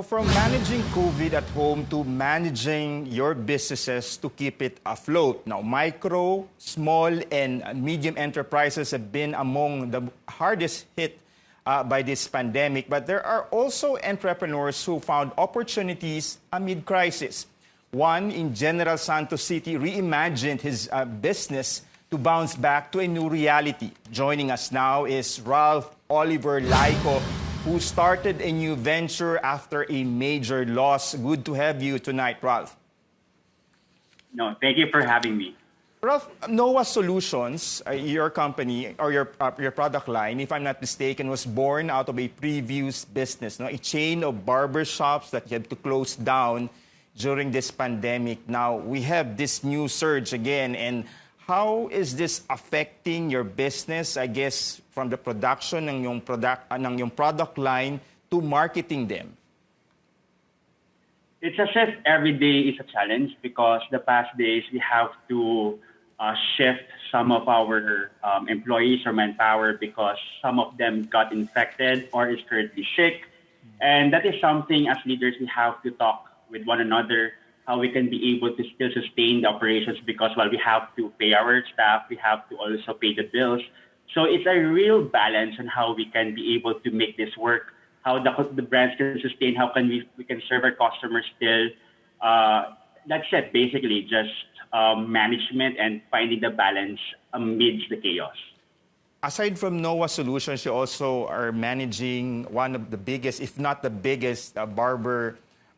from managing COVID at home to managing your businesses to keep it afloat. Now, micro, small, and medium enterprises have been among the hardest hit by this pandemic, but there are also entrepreneurs who found opportunities amid crisis. One in General Santos City reimagined his business to bounce back to a new reality. Joining us now is Ralph Oliver Layco, who started a new venture after a major loss. Good to have you tonight, Ralph. No, thank you for having me. Ralph, Noah Solutions, your company or your product line, if I'm not mistaken, was born out of a previous business, no? A chain of barbershops that you had to close down during this pandemic. Now, we have this new surge again, and how is this affecting your business, I guess, from the production ng yung product line to marketing them? It's as if every day is a challenge because the past days we have to shift some of our employees or manpower because some of them got infected or is currently sick. And that is something as leaders we have to talk with one another, how we can be able to still sustain the operations because while we have to pay our staff, we have to also pay the bills. So it's a real balance on how we can be able to make this work, how the brands can sustain, how can we can serve our customers still. That's it, basically, just management and finding the balance amidst the chaos. Aside from Noah Solutions, you also are managing one of the biggest, if not the biggest,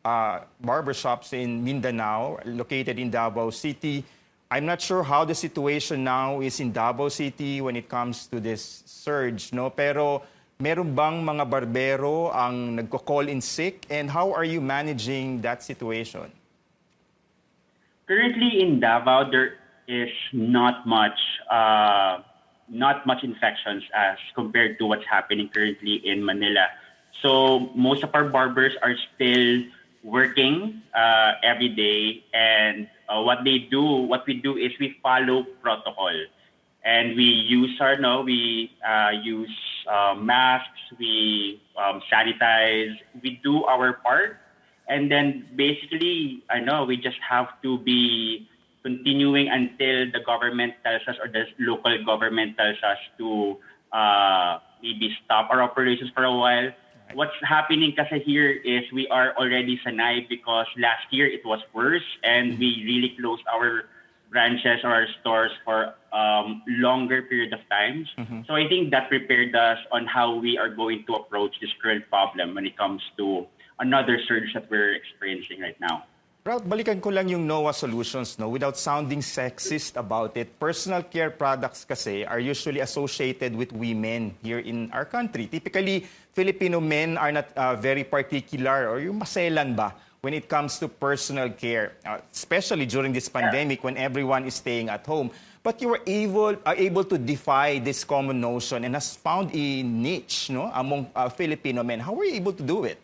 barbershops in Mindanao, located in Davao City. I'm not sure how the situation now is in Davao City when it comes to this surge, no? Pero meron bang mga barbero ang nagko-call in sick, and how are you managing that situation? Currently in Davao, there is not much infections as compared to what's happening currently in Manila. So most of our barbers are still working every day, and what we do is we follow protocol, and we use masks, we sanitize, we do our part, and then basically we just have to be continuing until the government tells us or the local government tells us to maybe stop our operations for a while. What's happening kasi here is we are already sanay because last year it was worse and we really closed our branches or our stores for longer period of times. So I think that prepared us on how we are going to approach this current problem when it comes to another surge that we're experiencing right now. Ralph, balikan ko lang yung Noah Solutions, no? Without sounding sexist about it, personal care products kasi are usually associated with women here in our country. Typically, Filipino men are not very particular or yung maselan ba when it comes to personal care, especially during this pandemic when everyone is staying at home. But you were able to defy this common notion and has found a niche, no, among Filipino men. How were you able to do it?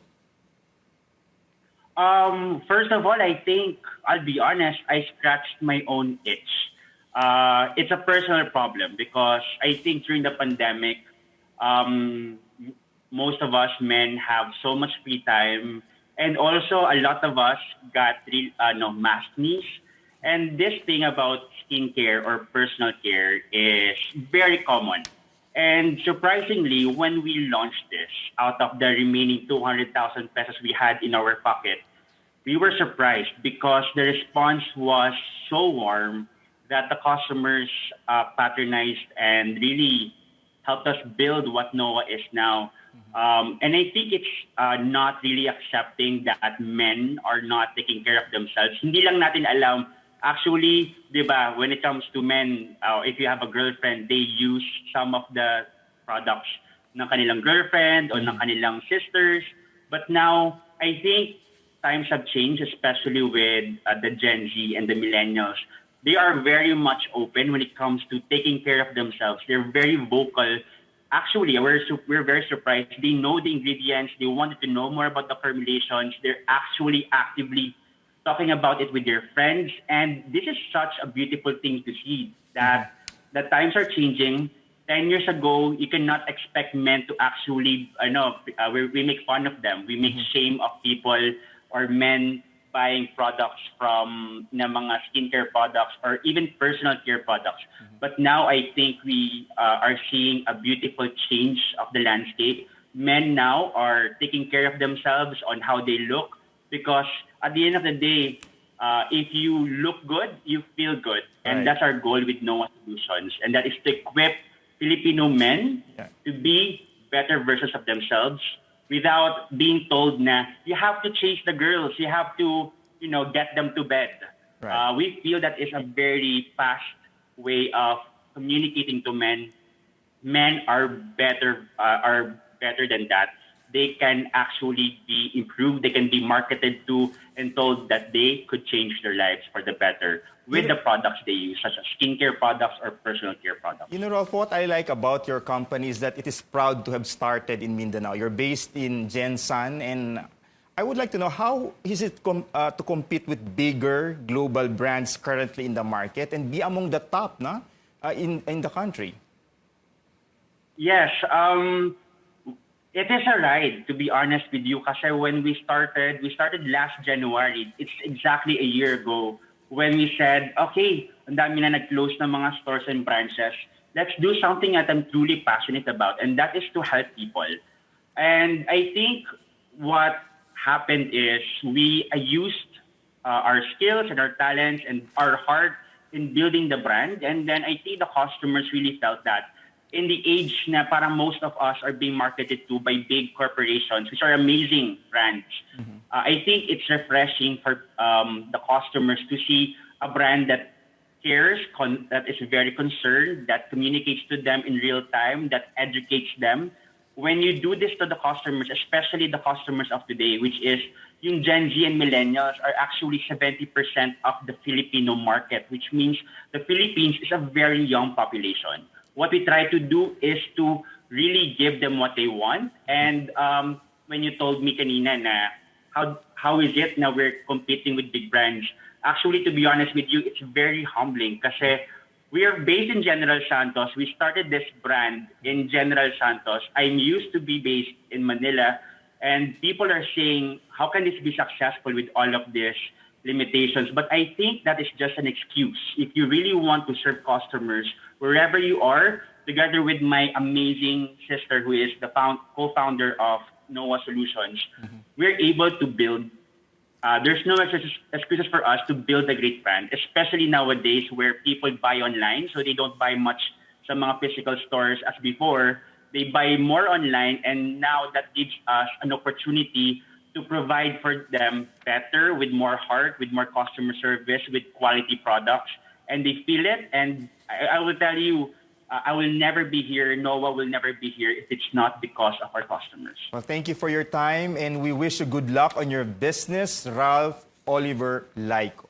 First of all, I think, I'll be honest, I scratched my own itch. It's a personal problem because I think during the pandemic, most of us men have so much free time, and also a lot of us got mask knees. And this thing about skincare or personal care is very common. And surprisingly, when we launched this, out of the remaining 200,000 pesos we had in our pocket, we were surprised because the response was so warm that the customers patronized and really helped us build what Noah is now. And I think it's not really accepting that men are not taking care of themselves. Hindi lang natin alam. Actually, di ba, when it comes to men, if you have a girlfriend, they use some of the products ng kanilang girlfriend or ng kanilang sisters. But now, I think times have changed, especially with the Gen Z and the millennials. They are very much open when it comes to taking care of themselves. They're very vocal. Actually, we're very surprised. They know the ingredients. They wanted to know more about the formulations. They're actually actively talking about it with their friends. And this is such a beautiful thing to see that the times are changing 10 years ago, you cannot expect men to actually, we make fun of them. We make shame of people or men buying products from na mga skincare products or even personal care products. But now I think we are seeing a beautiful change of the landscape. Men now are taking care of themselves on how they look because at the end of the day, if you look good, you feel good. And Right. that's our goal with Noah Solutions. And that is to equip Filipino men to be better versions of themselves without being told na you have to chase the girls, you have to, get them to bed. Right. We feel that is a very fast way of communicating to men. Men are better than that. They can actually be improved. They can be marketed to and told that they could change their lives for the better with the products they use, such as skincare products or personal care products. You know, Rolf, what I like about your company is that it is proud to have started in Mindanao. You're based in Jensan, and I would like to know how is it to compete with bigger global brands currently in the market and be among the top in the country? Yes, it is a ride, to be honest with you, kasi when we started last January. It's exactly a year ago when we said, okay, ang dami na nag-close ng mga stores and branches. Let's do something that I'm truly passionate about, and that is to help people. And I think what happened is we used our skills and our talents and our heart in building the brand, and then I think the customers really felt that. In the age na parang most of us are being marketed to by big corporations, which are amazing brands, I think it's refreshing for the customers to see a brand that cares, that is very concerned, that communicates to them in real time, that educates them. When you do this to the customers, especially the customers of today, which is yung Gen Z and millennials are actually 70% of the Filipino market, which means the Philippines is a very young population. What we try to do is to really give them what they want. And when you told me kanina na how is it now we're competing with big brands, actually, to be honest with you, it's very humbling kasi we are based in General Santos. We started this brand in General Santos. I'm used to be based in Manila, and people are saying, how can this be successful with all of these limitations? But I think that is just an excuse. If you really want to serve customers wherever you are, together with my amazing sister who is the co-founder of Noah Solutions, we're able to build. There's no excuses for us to build a great brand, especially nowadays where people buy online, so they don't buy much sa mga physical stores as before. They buy more online, and now that gives us an opportunity to provide for them better, with more heart, with more customer service, with quality products, and they feel it. And I will tell you, I will never be here, Noah will never be here if it's not because of our customers. Well, thank you for your time, and we wish you good luck on your business, Ralph Oliver Layco.